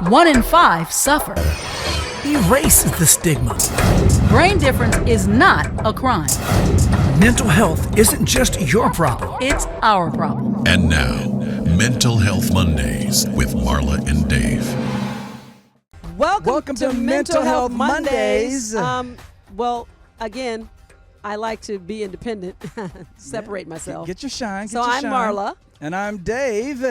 One in five suffer. Erase the stigma. Brain difference is not a crime. Mental health isn't just your problem. It's our problem. And now, Mental Health Mondays with Marla and Dave. Welcome to Mental Health Mondays. Well, again, I like to be independent, separate myself. Get your shine. So I'm Marla. And I'm Dave.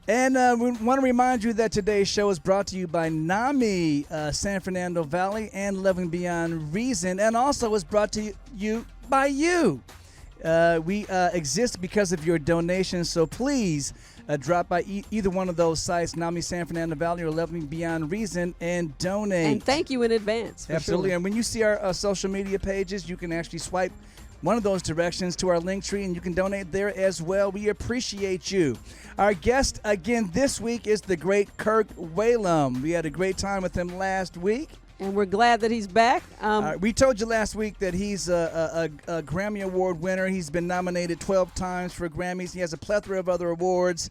And we want to remind you that today's show is brought to you by NAMI, San Fernando Valley, and Loving Beyond Reason, and also is brought to you by you. We exist because of your donations, so please drop by either one of those sites, NAMI San Fernando Valley or Loving Beyond Reason, and donate. And thank you in advance. Absolutely. Sure. And when you see our social media pages, you can actually swipe one of those directions to our link tree, and you can donate there as well. We appreciate you. Our guest again this week is the great Kirk Whalum. We had a great time with him last week. And we're glad that he's back. We told you last week that he's a Grammy Award winner. He's been nominated 12 times for Grammys. He has a plethora of other awards.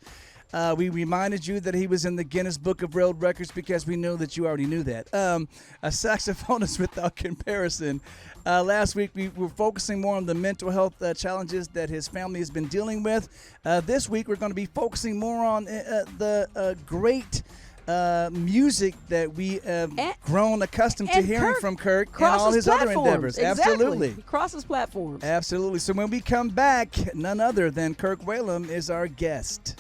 We reminded you that he was in the Guinness Book of World Records because we know that you already knew that. A saxophonist without comparison. Last week, we were focusing more on the mental health challenges that his family has been dealing with. This week, we're going to be focusing more on the great music that we have grown accustomed to hearing from Kirk and all his other endeavors. Exactly. Absolutely. He crosses platforms. Absolutely. So when we come back, none other than Kirk Whalum is our guest.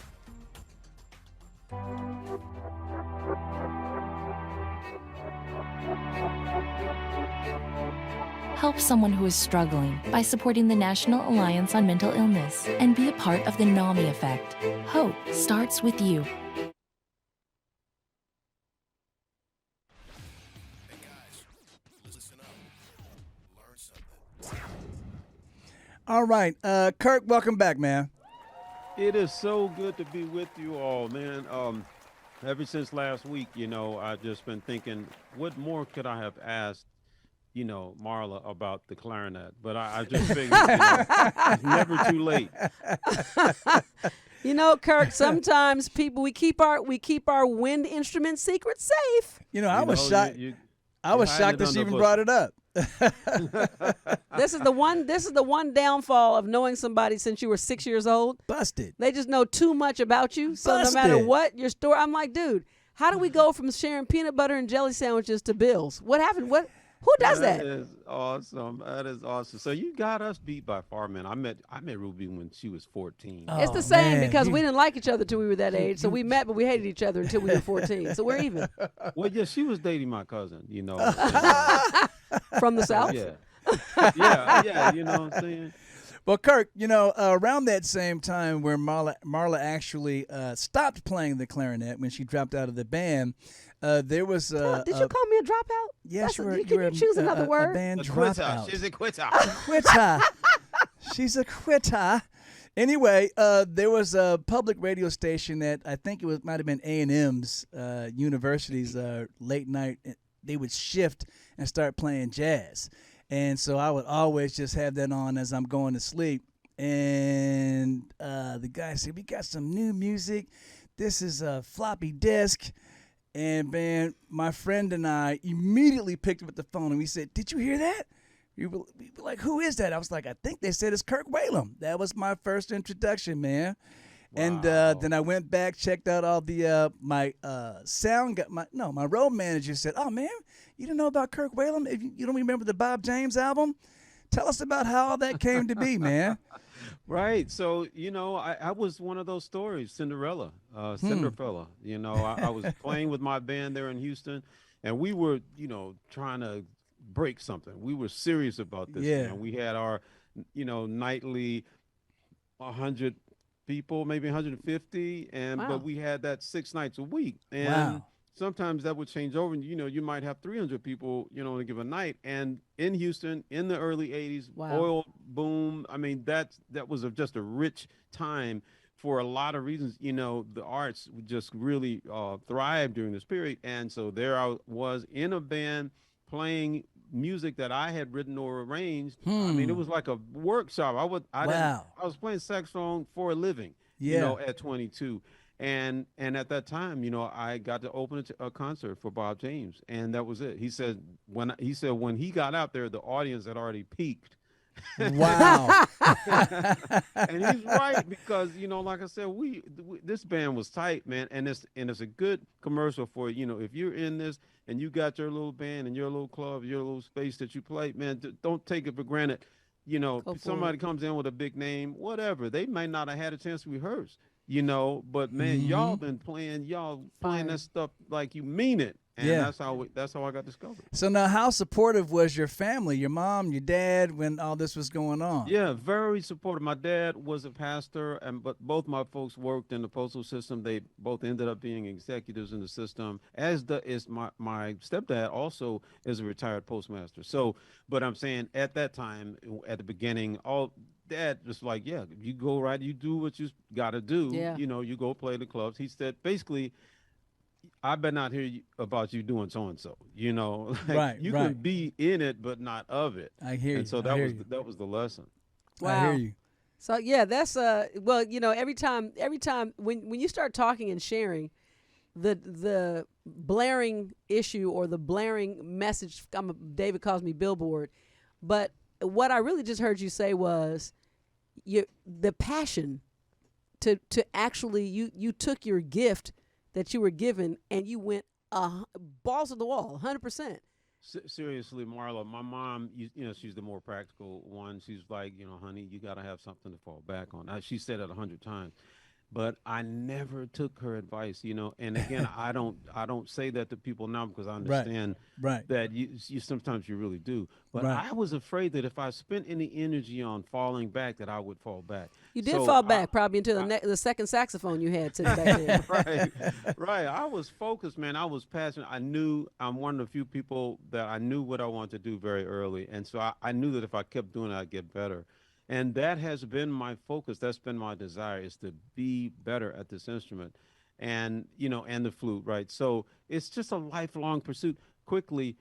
Help someone who is struggling by supporting the National Alliance on Mental Illness and be a part of the NAMI effect. Hope starts with you. All right. Kirk, welcome back, man. It is so good to be with you all, man. Ever since last week, I've just been thinking, what more could I have asked, Marla about the clarinet? But I just figured, it's never too late. Kirk, sometimes we keep our wind instrument secret safe. I was shocked. I was shocked that she even brought it up. This is the one downfall of knowing somebody since you were 6 years old. Busted. They just know too much about you. So Busted. No matter what your story, I'm like, dude, how do we go from sharing peanut butter and jelly sandwiches to bills? What happened? Who does that? That is awesome. That is awesome. So you got us beat by far, man. I met Ruby when she was 14. It's the same because we didn't like each other till we were that age. So we met, but we hated each other until we were 14. So we're even. Well, yeah, she was dating my cousin, From the South? Yeah. Yeah, you know what I'm saying? Well, Kirk, around that same time where Marla actually stopped playing the clarinet when she dropped out of the band, there was did you call me a dropout? Yes, can you choose another word? A band quitter. dropout. She's a quitter. Quitter. She's a quitter. Anyway, there was a public radio station that I think might have been A&M's university's late night. They would shift and start playing jazz. And so I would always just have that on as I'm going to sleep. And the guy said, we got some new music. This is a floppy disk. And, man, my friend and I immediately picked up the phone and we said, did you hear that? We were like, who is that? I was like, I think they said it's Kirk Whalum. That was my first introduction, man. Wow. And then I went back, checked out all the my road manager said, oh, man, you didn't know about Kirk Whalum? If you don't remember the Bob James album? Tell us about how all that came to be, man. Right. So, I was one of those stories, Cinderella. I was playing with my band there in Houston, and we were, trying to break something. We were serious about this. Yeah. Man. We had our, nightly 100 people, maybe 150, but we had that 6 nights a week. And sometimes that would change over, and you might have 300 people, in a given night. And in Houston, in the early 80s, oil boom. I mean, that was just a rich time for a lot of reasons. The arts would just really thrive during this period. And so there I was in a band playing music that I had written or arranged. I mean, it was like a workshop. I was playing saxophone for a living. at 22. And at that time, I got to open a concert for Bob James, and that was it. He said when he got out there, the audience had already peaked. Wow. And he's right, because like I said, we this band was tight, man, and it's a good commercial for if you're in this and you got your little band and your little club, your little space that you play, man, don't take it for granted. Somebody comes in with a big name, whatever, they might not have had a chance to rehearse. But man, y'all been playing that stuff like you mean it. And that's how I got discovered. So now, how supportive was your family, your mom, your dad, when all this was going on? Yeah, very supportive. My dad was a pastor, but both my folks worked in the postal system. They both ended up being executives in the system, as is my stepdad also is a retired postmaster. So, but I'm saying at that time, at the beginning, Dad was like, yeah, you go right, you do what you got to do. Yeah. You go play the clubs. He said, basically, I better not hear about you doing so and so. You can be in it, but not of it. I hear you. And so that was the lesson. Wow. I hear you. So yeah, that's well, every time when you start talking and sharing, the blaring issue or the blaring message, David calls me billboard, but what I really just heard you say was the passion to actually you took your gift that you were given and you went balls to the wall, 100%. Seriously, Marla, my mom, she's the more practical one. She's like, honey, you got to have something to fall back on. She said it 100 times. But I never took her advice, and again, I don't say that to people now, because I understand that you sometimes you really do. But I was afraid that if I spent any energy on falling back, that I would fall back. You did fall back probably until the second saxophone you had sitting back there. Right. I was focused, man. I was passionate. I knew I'm one of the few people that I knew what I wanted to do very early, and so I knew that if I kept doing it, I'd get better. And that has been my focus. That's been my desire, is to be better at this instrument, and and the flute, right? So it's just a lifelong pursuit. Quickly,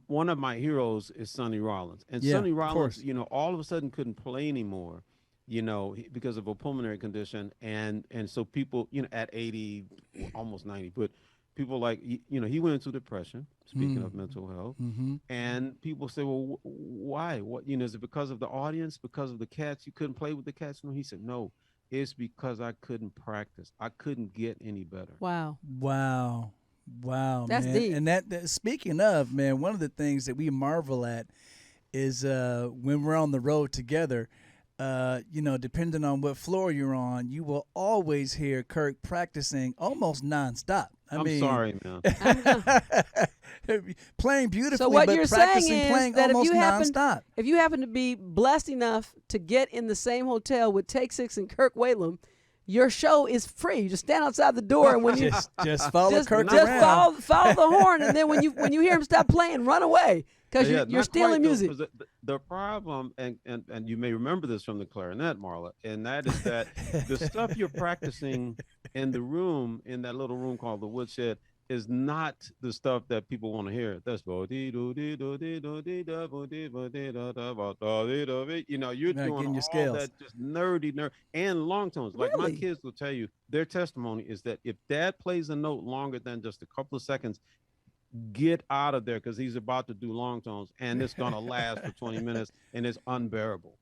one of my heroes is Sonny Rollins, and Sonny Rollins, all of a sudden couldn't play anymore, because of a pulmonary condition, and so people, at 80, almost 90, but people like, he went into depression, speaking of mental health, and people say, well, why? What, is it because of the audience, because of the cats? You couldn't play with the cats? No, he said, no, it's because I couldn't practice. I couldn't get any better. Wow. That's man. deep. And that speaking of, man, one of the things that we marvel at is when we're on the road together, depending on what floor you're on, you will always hear Kirk practicing almost nonstop. I'm sorry, man. Playing beautifully, so what but you're practicing saying is playing that almost nonstop. If you happen to be blessed enough to get in the same hotel with Take Six and Kirk Whalum, your show is free. You just stand outside the door, and when you just follow Kirk just around. follow the horn, and then when you hear him stop playing, run away, because you're stealing music. The problem, and you may remember this from the clarinet, Marla, and that is that the stuff you're practicing in the room, in that little room called the woodshed, is not the stuff that people want to hear. That's you're doing all scales. that just nerdy and long tones. Like my kids will tell you, their testimony is that if Dad plays a note longer than just a couple of seconds, get out of there, because he's about to do long tones, and it's gonna last for 20 minutes, and it's unbearable.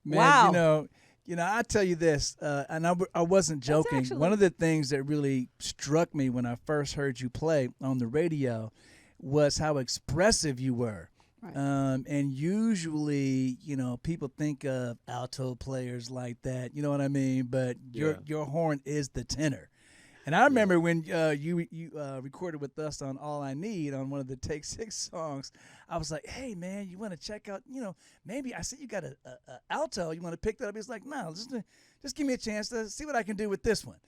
Man, wow. I tell you this, and I wasn't joking. One of the things that really struck me when I first heard you play on the radio was how expressive you were. Right. And usually, people think of alto players like that. You know what I mean? But your horn is the tenor. And I remember when you recorded with us on All I Need on one of the Take Six songs, I was like, hey, man, you want to check out, maybe I see you got a alto. You want to pick that up? He's like, no, just give me a chance to see what I can do with this one.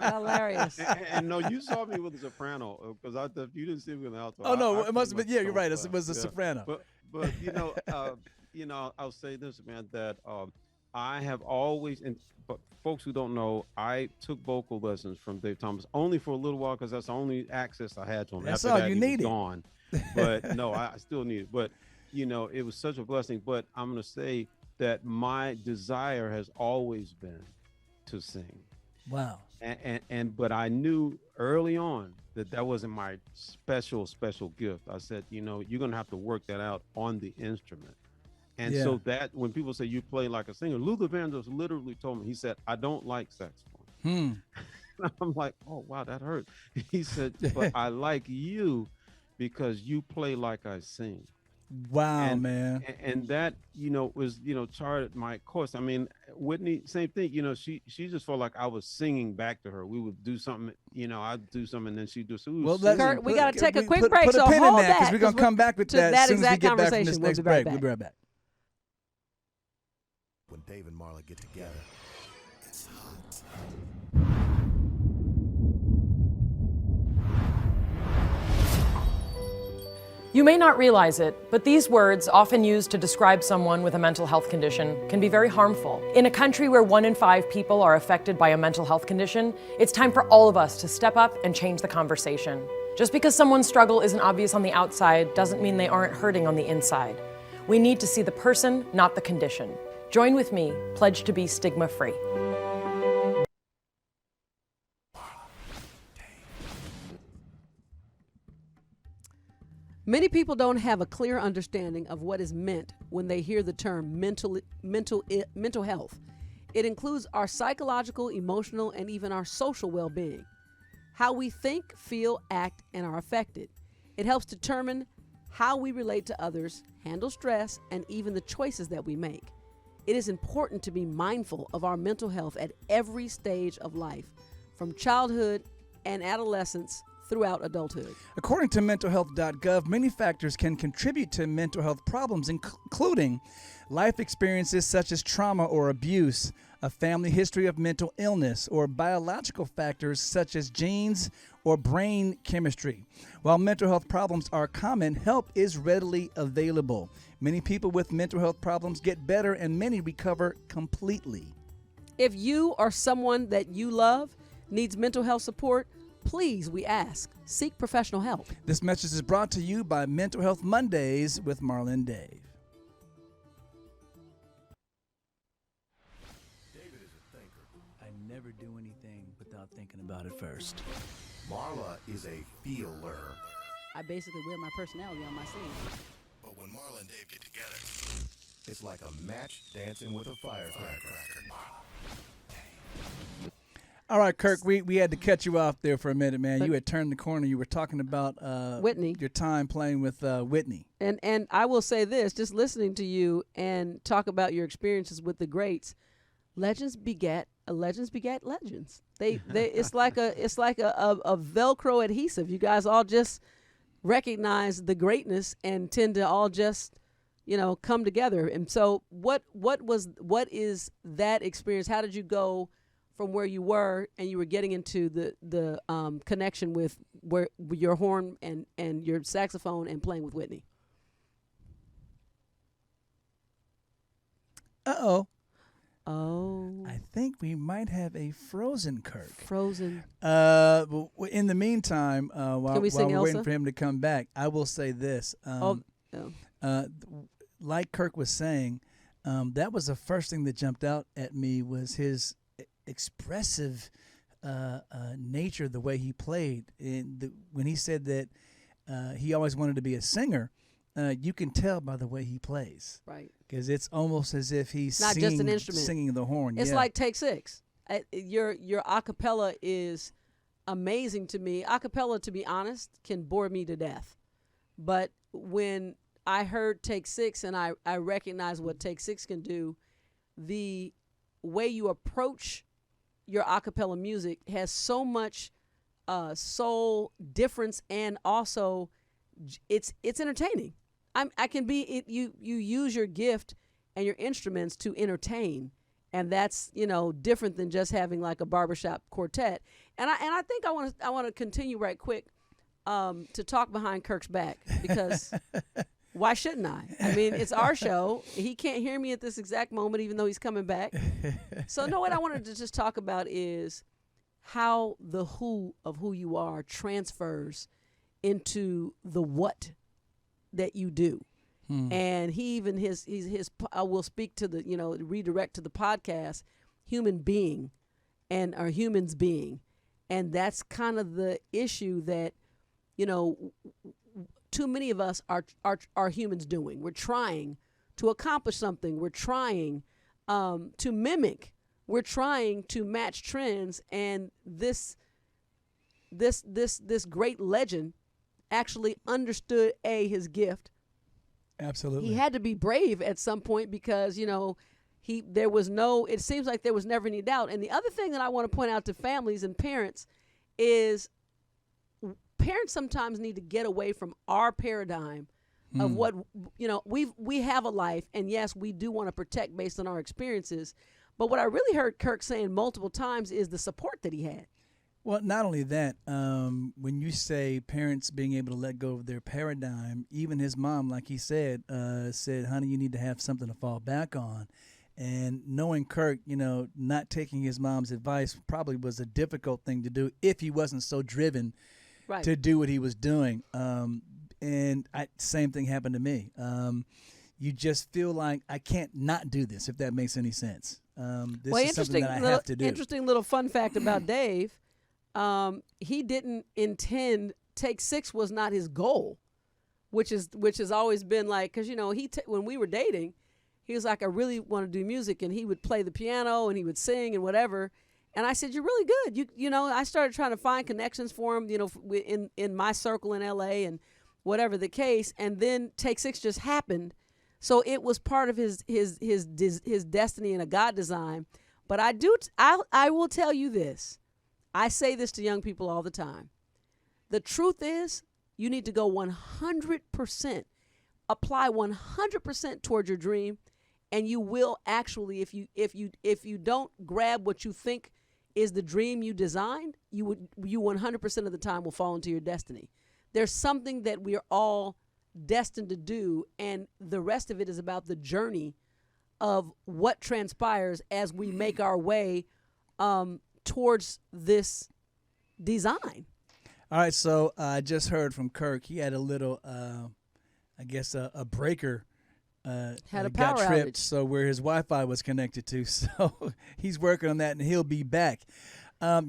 Hilarious. And no, you saw me with a soprano, because you didn't see me with an alto. Oh, no, it must have been, you're right. It was a soprano. But I'll say this, man, that I have always, but folks who don't know, I took vocal lessons from Dave Thomas only for a little while, because that's the only access I had to him. That's After all that, you he was needed. Gone. But no, I still need it. But it was such a blessing. But I'm going to say that my desire has always been to sing. Wow. But I knew early on that wasn't my special gift. I said, you're going to have to work that out on the instrument. And so that when people say you play like a singer, Luther Vandross literally told me, he said, I don't like saxophone. I'm like, oh, wow, that hurt. He said, but I like you because you play like I sing. Wow, man. And that, was, charted my course. I mean, Whitney, same thing, she just felt like I was singing back to her. We would do something, I'd do something and then she'd do something. Well, Kurt, we got to take a quick break. Put a So pin in hold that, because that. we're going to come back with that as soon as we get back from this next break. We'll be right back. When Dave and Marla get together, it's hot. You may not realize it, but these words, often used to describe someone with a mental health condition, can be very harmful. In a country where 1 in 5 people are affected by a mental health condition, it's time for all of us to step up and change the conversation. Just because someone's struggle isn't obvious on the outside doesn't mean they aren't hurting on the inside. We need to see the person, not the condition. Join with me, pledge to be stigma-free. Many people don't have a clear understanding of what is meant when they hear the term mental health. It includes our psychological, emotional, and even our social well-being. How we think, feel, act, and are affected. It helps determine how we relate to others, handle stress, and even the choices that we make. It is important to be mindful of our mental health at every stage of life, from childhood and adolescence throughout adulthood. According to mentalhealth.gov, many factors can contribute to mental health problems, including life experiences such as trauma or abuse, a family history of mental illness, or biological factors such as genes or brain chemistry. While mental health problems are common, help is readily available. Many people with mental health problems get better and many recover completely. If you or someone that you love needs mental health support, please, we ask, seek professional help. This message is brought to you by Mental Health Mondays with Marla and Dave. David is a thinker. I never do anything without thinking about it first. Marla is a feeler. I basically wear my personality on my sleeve. But when Marla and Dave get together, it's like a match dancing with a firecracker. All right, Kirk, we had to cut you off there for a minute, man. You had turned the corner. You were talking about Whitney. Your time playing with Whitney. And I will say this, just listening to you and talk about your experiences with the greats, legends beget legends. They it's like a Velcro adhesive. You guys all just recognize the greatness and tend to all just, come together. And so what is that experience? How did you go from where you were and you were getting into the connection with your horn and your saxophone and playing with Whitney? Uh-oh. Oh. I think we might have a frozen Kirk. Frozen. In the meantime, while we're waiting for him to come back, I will say this. Like Kirk was saying, that was the first thing that jumped out at me was his expressive nature, the way he played. When he said that he always wanted to be a singer, you can tell by the way he plays. Right. Because it's almost as if he's not just an instrument. Singing the horn. It's like Take Six. Your acapella is amazing to me. Acapella, to be honest, can bore me to death. But when I heard Take Six and I recognize what Take Six can do, the way you approach your acapella music has so much soul difference, and also it's entertaining. You use your gift and your instruments to entertain, and that's different than just having like a barbershop quartet. And I think I want to continue right quick to talk behind Kirk's back, because why shouldn't I? I mean, it's our show. He can't hear me at this exact moment, even though he's coming back. So no, what I wanted to just talk about is how the who of who you are transfers into the what that you do. And he even his I will speak to the redirect to the podcast, human being, and are humans being. And that's kind of the issue that, you know, too many of us are humans doing. We're trying to accomplish something. We're trying to mimic. We're trying to match trends. And this great legend actually understood his gift. Absolutely. He had to be brave at some point because, you know, it seems like there was never any doubt. And the other thing that I want to point out to families and parents is parents sometimes need to get away from our paradigm of what, you know, we have a life, and yes, we do want to protect based on our experiences. But what I really heard Kirk saying multiple times is the support that he had. Well, not only that, when you say parents being able to let go of their paradigm, even his mom, like he said, honey, you need to have something to fall back on. And knowing Kirk, you know, not taking his mom's advice probably was a difficult thing to do if he wasn't so driven to do what he was doing. Same thing happened to me. You just feel like I can't not do this, if that makes any sense. This is something that I have to do. Interesting little fun fact about Dave. He didn't intend, Take 6 was not his goal, which has always been like, because, you know, when we were dating, he was like, I really want to do music, and he would play the piano and he would sing and whatever. And I said, you're really good. You know, I started trying to find connections for him, you know, in my circle in LA and whatever the case. And then Take 6 just happened. So it was part of his destiny and a God design. But I will tell you this. I say this to young people all the time. The truth is, you need to go 100%, apply 100% toward your dream, and you will actually, if you don't grab what you think is the dream you designed, you 100% of the time will fall into your destiny. There's something that we are all destined to do, and the rest of it is about the journey of what transpires as we make our way towards this design. All right, so I just heard from Kirk. He had a little, I guess, a breaker had a got power tripped, outage. So where his Wi-Fi was connected to. So he's working on that, and he'll be back. Kirk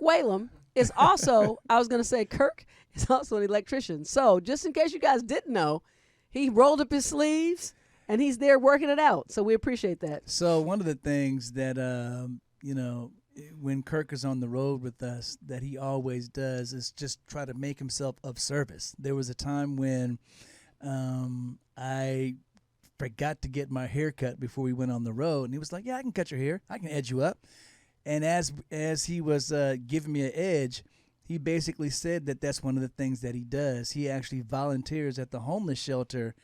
Whalum is also, I was going to say, Kirk is also an electrician. So just in case you guys didn't know, he rolled up his sleeves, and he's there working it out. So we appreciate that. So one of the things that, you know, when Kirk is on the road with us, that he always does is just try to make himself of service. There was a time when I forgot to get my hair cut before we went on the road, and he was like, yeah, I can cut your hair. I can edge you up. And as he was giving me an edge, he basically said that that's one of the things that he does. He actually volunteers at the homeless shelter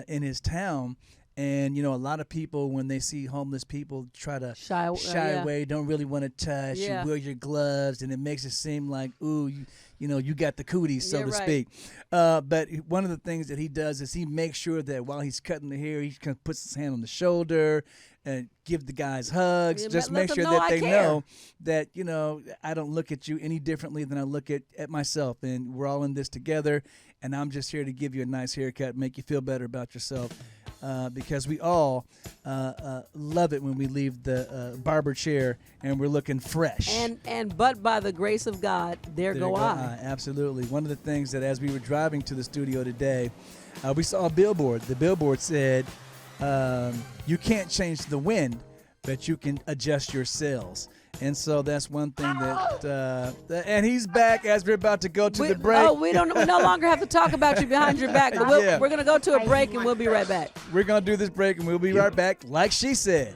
in his town. And, you know, a lot of people, when they see homeless people, try to shy away, don't really want to touch. You wear your gloves, and it makes it seem like, ooh, you got the cooties, so to speak. But one of the things that he does is he makes sure that while he's cutting the hair, he kind of puts his hand on the shoulder and give the guys hugs. Just make sure that they know that, you know, I don't look at you any differently than I look at myself. And we're all in this together. And I'm just here to give you a nice haircut, make you feel better about yourself. Because we all love it when we leave the barber chair and we're looking fresh. But by the grace of God, there go I. Absolutely. One of the things that as we were driving to the studio today, we saw a billboard. The billboard said, you can't change the wind, but you can adjust your sails. And so that's one thing that, and he's back as we're about to go to the break. Oh, we no longer have to talk about you behind your back. But we're going to go to a break, and we'll be right back. We're going to do this break, and we'll be right back, like she said.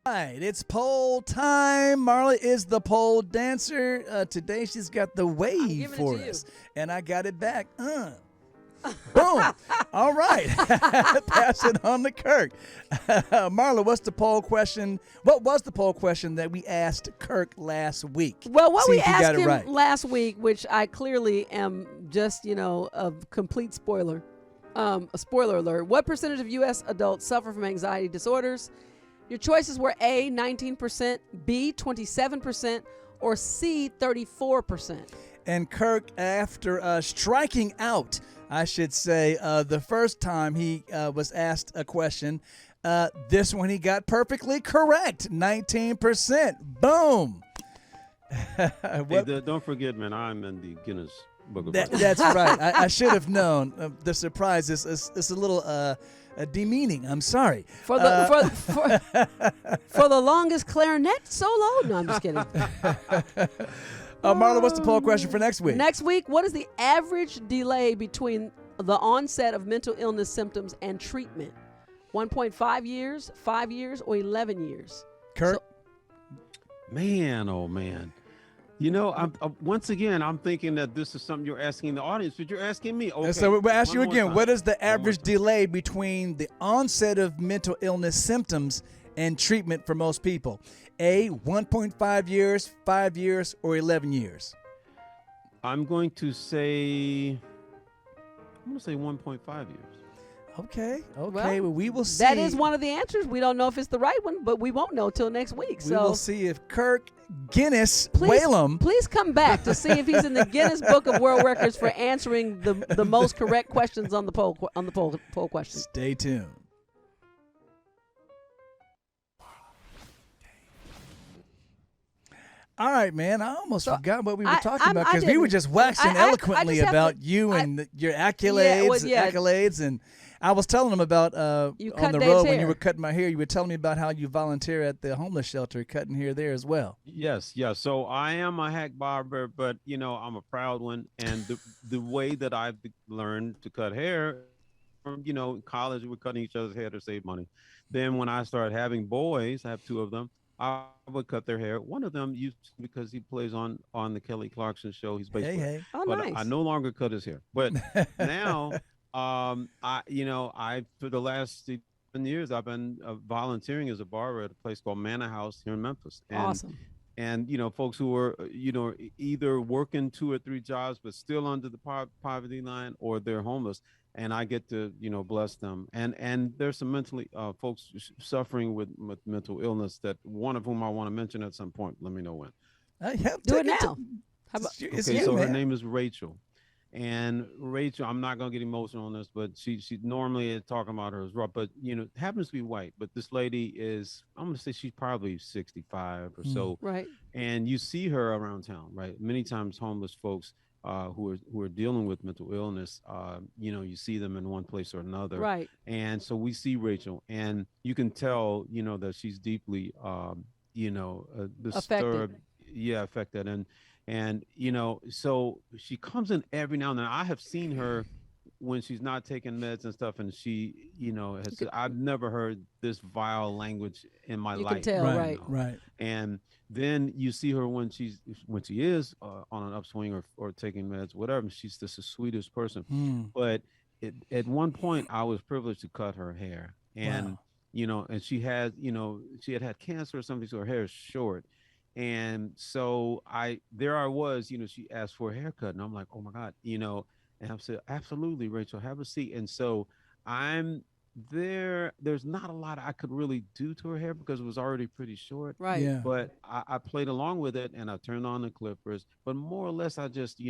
All right, it's pole time. Marla is the pole dancer. Today she's got the wave for us. And I got it back. Boom. All right. Pass it on to Kirk. Marla, what's the poll question? What was the poll question that we asked Kirk last week? Well, what we asked him last week, which I clearly am just, a complete spoiler. A spoiler alert. What percentage of U.S. adults suffer from anxiety disorders? Your choices were A, 19%, B, 27%, or C, 34%. And Kirk, after striking out I should say, the first time he was asked a question, this one he got perfectly correct, 19%. Boom. Hey, don't forget, man, I'm in the Guinness Book of Records. That's right. I should have known. The surprise is a little demeaning. I'm sorry. For the longest clarinet solo? No, I'm just kidding. Marla, what's the poll question for next week? Next week, what is the average delay between the onset of mental illness symptoms and treatment? 1.5 years, 5 years, or 11 years? Kirk? Man, oh man. You know, once again, I'm thinking that this is something you're asking the audience, but you're asking me. Okay. So we'll ask you again, what is the average delay between the onset of mental illness symptoms and treatment for most people? A, 1.5 years, 5 years, or 11 years? I'm going to say 1.5 years. Okay. Well, we will see. That is one of the answers. We don't know if it's the right one, but we won't know till next week. We will see if Kirk Whalum. Please come back to see if he's in the Guinness Book of World Records for answering the most correct questions on the poll question. Stay tuned. All right, man. I almost forgot what we were talking about because we were just waxing eloquently about you and your accolades, and I was telling them about on the road when you were cutting my hair. You were telling me about how you volunteer at the homeless shelter, cutting hair there as well. Yes. So I am a hack barber, but I'm a proud one. And the way that I've learned to cut hair, from in college, we're cutting each other's hair to save money. Then when I started having boys, I have 2 of them. I would cut their hair. One of them because he plays on the Kelly Clarkson show. He's based Oh, but nice. I no longer cut his hair. But now, I for the last 7 years I've been volunteering as a barber at a place called Manor House here in Memphis. And, awesome. And folks who are either working 2 or 3 jobs but still under the poverty line, or they're homeless. And I get to, bless them. And there's some mentally folks suffering with mental illness, that one of whom I want to mention at some point. Let me know when. Do it now. Her name is Rachel. And Rachel, I'm not going to get emotional on this, but she normally is talking about her as rough, but, happens to be white. But this lady is, I'm going to say she's probably 65 or so. Right. And you see her around town, right? Many times homeless folks who are dealing with mental illness, you see them in one place or another. Right. And so we see Rachel, and you can tell, that she's deeply, disturbed. Affected. And so she comes in every now and then. I have seen her when she's not taking meds and stuff, and she, has said, I've never heard this vile language in my life. You can tell, right. And then you see her when she is on an upswing or taking meds, whatever. She's just the sweetest person. But at one point, I was privileged to cut her hair, and and she had cancer or something, so her hair is short. And so I was, she asked for a haircut, and I'm like, oh my God, and I said, absolutely, Rachel, have a seat. And so there's not a lot I could really do to her hair because it was already pretty short. Right. Yeah. But I played along with it, and I turned on the clippers, but more or less I just,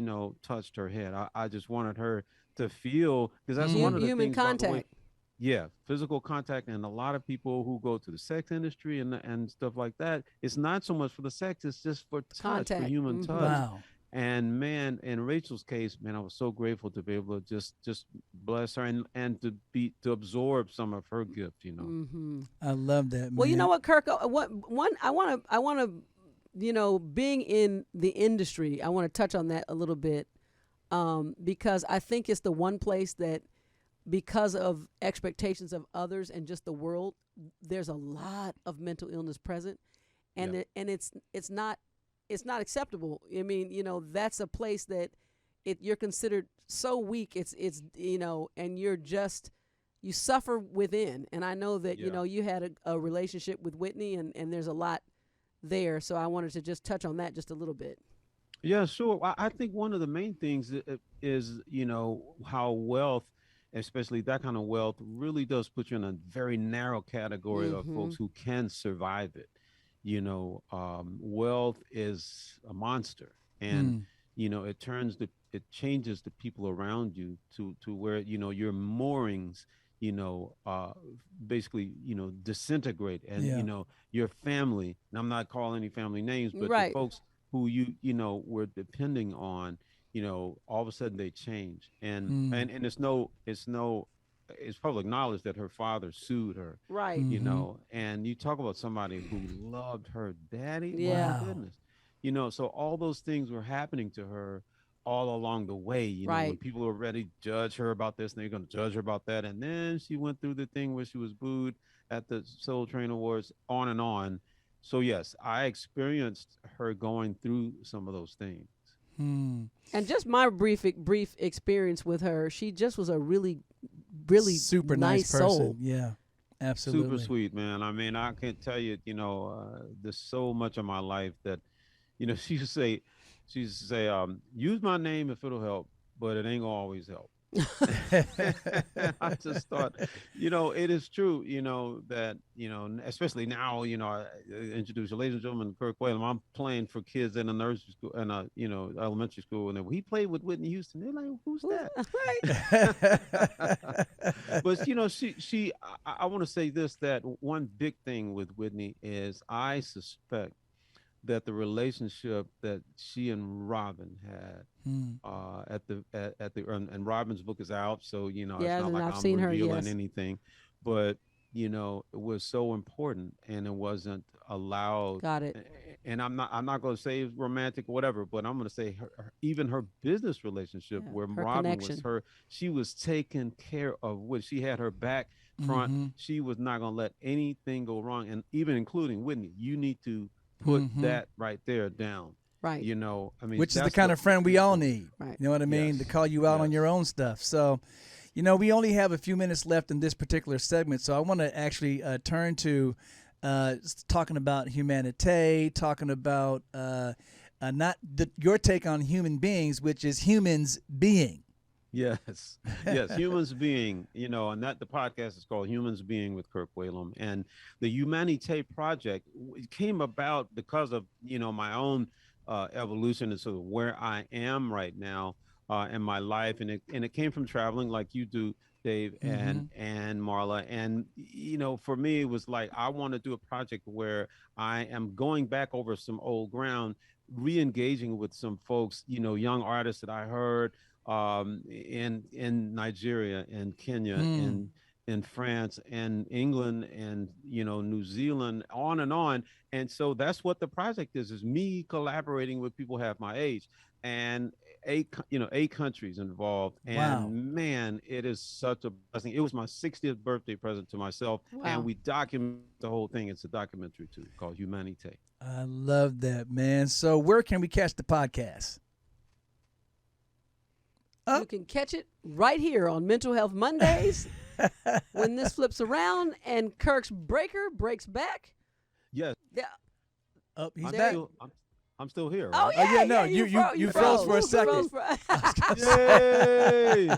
touched her head. I just wanted her to feel, because that's one of the human things contact. Yeah, physical contact. And a lot of people who go to the sex industry and stuff like that, it's not so much for the sex, it's just for touch, Contact. for human touch. Wow. And man, in Rachel's case, man, I was so grateful to be able to just bless her and to absorb some of her gift, I love that, man. Well, you know what, Kirk? I want to, being in the industry, I want to touch on that a little bit, because I think it's the one place that, because of expectations of others and just the world, there's a lot of mental illness present, and it's not acceptable. I mean, that's a place that you're considered so weak. It's and you suffer within. And I know that you had a relationship with Whitney, and there's a lot there. So I wanted to just touch on that just a little bit. Yeah, sure. I think one of the main things is how wealth, especially that kind of wealth, really does put you in a very narrow category of folks who can survive it. Wealth is a monster, and it changes the people around you to where, your moorings, basically, disintegrate, and, your family, and I'm not calling any family names, but the folks who were depending on, all of a sudden they change. And it's public knowledge that her father sued her. Right. And you talk about somebody who loved her daddy. Yeah. My goodness. So all those things were happening to her all along the way, when people were ready to judge her about this, and they're going to judge her about that. And then she went through the thing where she was booed at the Soul Train Awards, on and on. So yes, I experienced her going through some of those things. And just my brief experience with her, she just was a really super nice person. soul. Yeah, absolutely. Super sweet, man. I mean, I can't tell you, there's so much of my life that, she used to say, use my name if it'll help, but it ain't gonna always help. I just thought, it is true, that, especially now, I introduce you, ladies and gentlemen, Kirk Whalum. I'm playing for kids in a nursery school and elementary school, and he played with Whitney Houston. They're like, who's that? But I want to say this, that one big thing with Whitney is, I suspect that the relationship that she and Robin had and Robin's book is out, so it's not like I'm revealing anything, but it was so important, and it wasn't allowed. Got it. And I'm not going to say it's romantic or whatever, but I'm going to say even her business relationship, where Robin was she was taking care of what she had, her back front. She was not going to let anything go wrong, and even including Whitney. You need to put that right there down. Right. I mean, which is the kind of friend we all need. Right. You know what I mean? To call you out on your own stuff. So, we only have a few minutes left in this particular segment. So I want to actually turn to talking about humanity, talking about your take on human beings, which is humans being. Yes, humans being, and that the podcast is called Humans Being with Kirk Whalum. And the Humanité project came about because of, my own evolution and sort of where I am right now in my life. And it came from traveling like you do, Dave, and Marla. And, for me, it was like, I want to do a project where I am going back over some old ground, re-engaging with some folks, young artists that I heard in Nigeria and Kenya and in France and England and New Zealand, on and on. And so that's what the project is me collaborating with people half my age, and 8 countries involved. And man, it is such a blessing. It was my 60th birthday present to myself. And we document the whole thing. It's a documentary too, called Humanité. I love that, man. So where can we catch the podcast? You can catch it right here on Mental Health Mondays when this flips around and Kirk's breaker breaks back. Yes. Yeah. He's back. I'm still here. Right? Oh yeah, no, you froze for a second. Yay!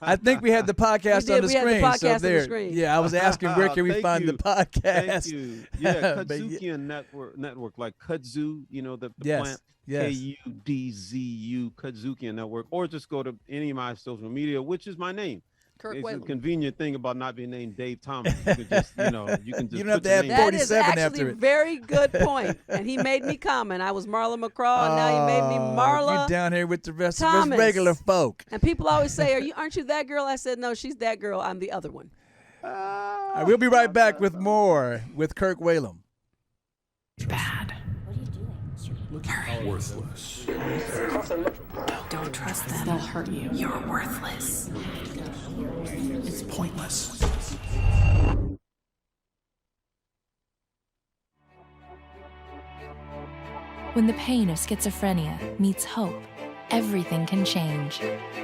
I think we had the podcast on the screen. On the screen. Yeah, I was asking where can we find the podcast. Thank you. Yeah, Kudzukian network, like kudzu, the plant. Yes. KUDZU, Kudzukian Network, or just go to any of my social media, which is my name. Kirk it's Whalum. a convenient thing about not being named Dave Thomas. You can just, you can just. You don't have to add 47 after it. That is actually a very good point. And he made me comment. I was Marla McCraw, and now he made me Marla. You're down here with the rest Thomas. of us regular folk. And people always say, aren't you that girl? I said, no, she's that girl. I'm the other one. We'll be right back with more with Kirk Whalum. Bad. Worthless. Don't trust them. They'll hurt you. You're worthless. It's pointless. When the pain of schizophrenia meets hope, everything can change.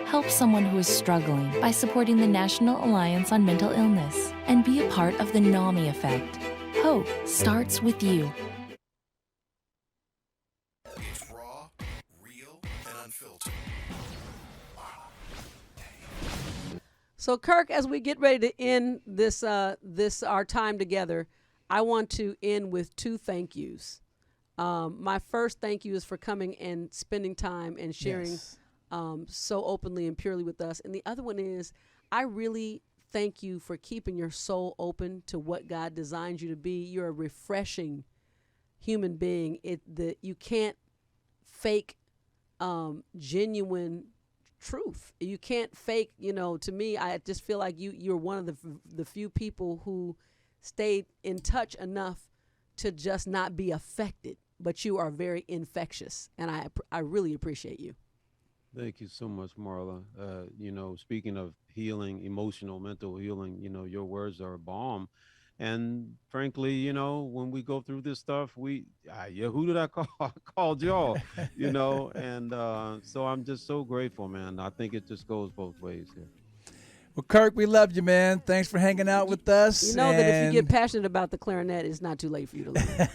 Help someone who is struggling by supporting the National Alliance on Mental Illness and be a part of the NAMI effect. Hope starts with you. It's raw, real, and unfiltered. So, Kirk, as we get ready to end this our time together, I want to end with 2 thank yous. My first thank you is for coming and spending time and sharing Yes. so openly and purely with us. And the other one is, I really thank you for keeping your soul open to what God designed you to be. You're a refreshing human being. You can't fake genuine truth. You can't fake, to me, I just feel like you're one of the few people who stayed in touch enough to just not be affected, but you are very infectious, and I really appreciate you. Thank you so much, Marla. Speaking of healing, emotional, mental healing, your words are a balm. And frankly, when we go through this stuff, who did I call? I called y'all, and so I'm just so grateful, man. I think it just goes both ways here. Well, Kirk, we love you, man. Thanks for hanging out with us. You know that if you get passionate about the clarinet, it's not too late for you to leave.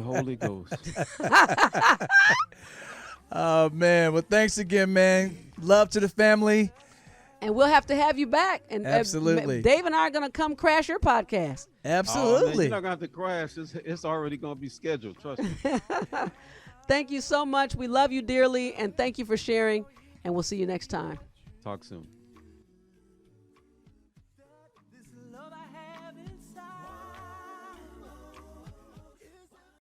Holy Ghost. Oh, man. Well, thanks again, man. Love to the family. And we'll have to have you back. And Absolutely. Dave and I are going to come crash your podcast. Absolutely. Oh, man, you're not going to have to crash. It's already going to be scheduled. Trust me. Thank you so much. We love you dearly, and thank you for sharing, and we'll see you next time. Talk soon.